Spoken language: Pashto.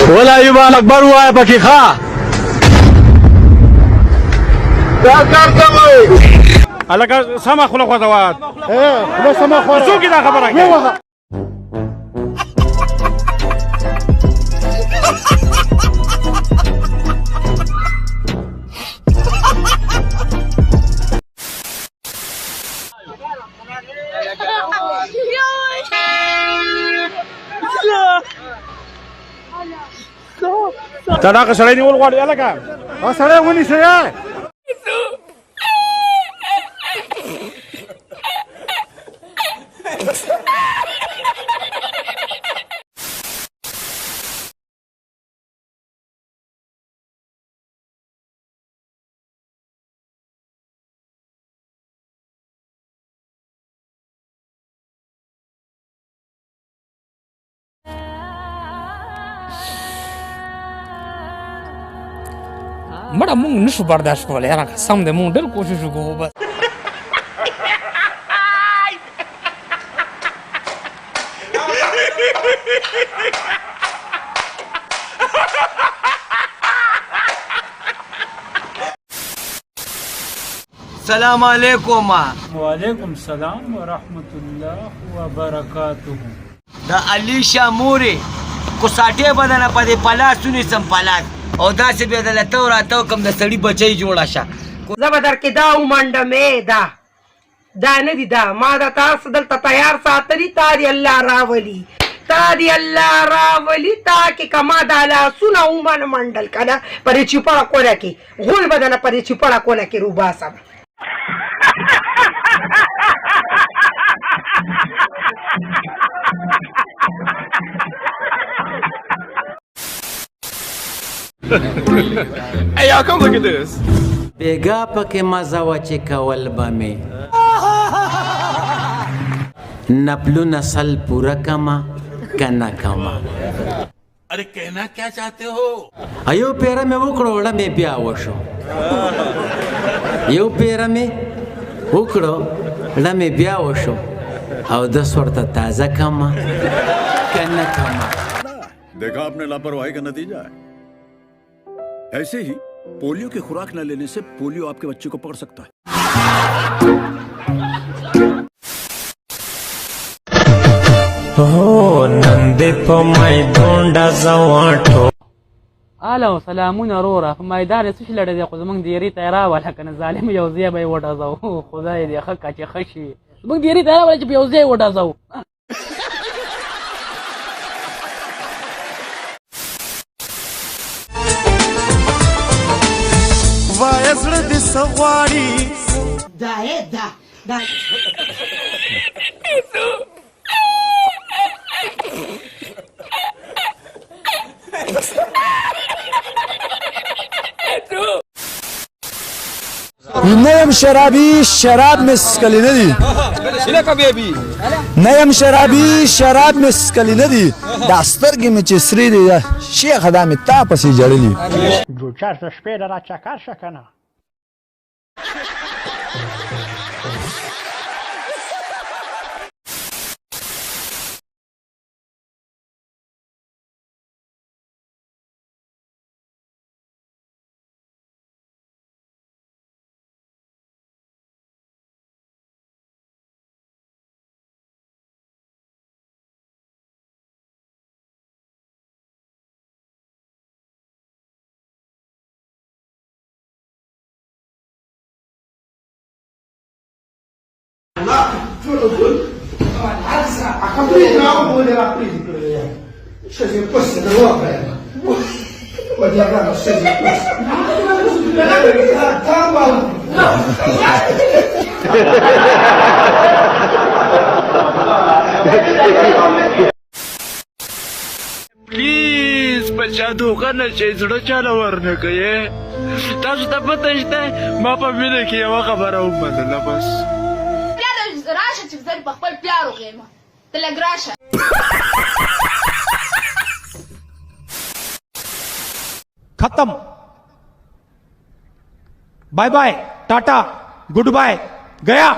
ولا ایمان اکبر وایا پکې ښا دا کار کوي الګا سما خلک وځوات نو سما خو څوک دا خبره کوي دا که سړی نیول غواړي الګا سړی ونیسه مړه مونږ نشو برداشت کولی یاره قسم دی مونږ ډېر کوشش وکړو بس السلام علیکم. وعلیکم السلام ورحمت الله وبرکاته. دا علی شاه مورې کوساټې بدنه په دې پلاسونې سم پلاس او داسې بیا د لته راته کوم د سړي بچی جوړه شه زه به درکې دا ومنډمې دا نه دي دا ما د تاسو دلته تیار ساتلي تا دې الله راولي تا کې کما دا لاسونه ومنه منډل که نه په دې چوپړه کوله کې غول به دنه په دې چوپړه کوله کې روباسم Hey, y'all, come look at this. بیګا پکې مزه وه چې کول به مې نپلونه سل پوره کما که نه کما अरे कहना क्या चाहते हो یو پیره مې وکړو وړه مې بیا وشو یو پیره مې وکړو وړه مې بیا وشو او دس ورته تازه کما که نه کما देखा आपने लापरवाही का नतीजा है ऐसे ही पोलियो की खुराक न लेने से पोलियो आपके बच्चे को पकड़ सकता है الو سلامونه وروره په میدان څه شي لړه دی خو زمونږ دیرې ته یې راوله که نه ظالم یو ځای به یې وډزو خدای دې ښه که چې ښه شي زمونږ دیرې ته یې راوله چې په یو ځای یې وډزو وای زړه دې څه غواړي دا نیم شرابی شراب مسکلی ندی نیم شرابی شراب مسکلی ندی دا سترګې مې چې سرې دي شیخه دا مې تا پسې جړلي جو چرته شپې را چکر شه کنه प्लीज बच्चा धोखा नشئ زړه چاله ورنه کوي تاسو ته پته شته ما په مینه کې یوه خبره ومنله بس راشه چې زه په خپل پلار وغېږم ته لږ راشه ختم bye bye tata good bye गया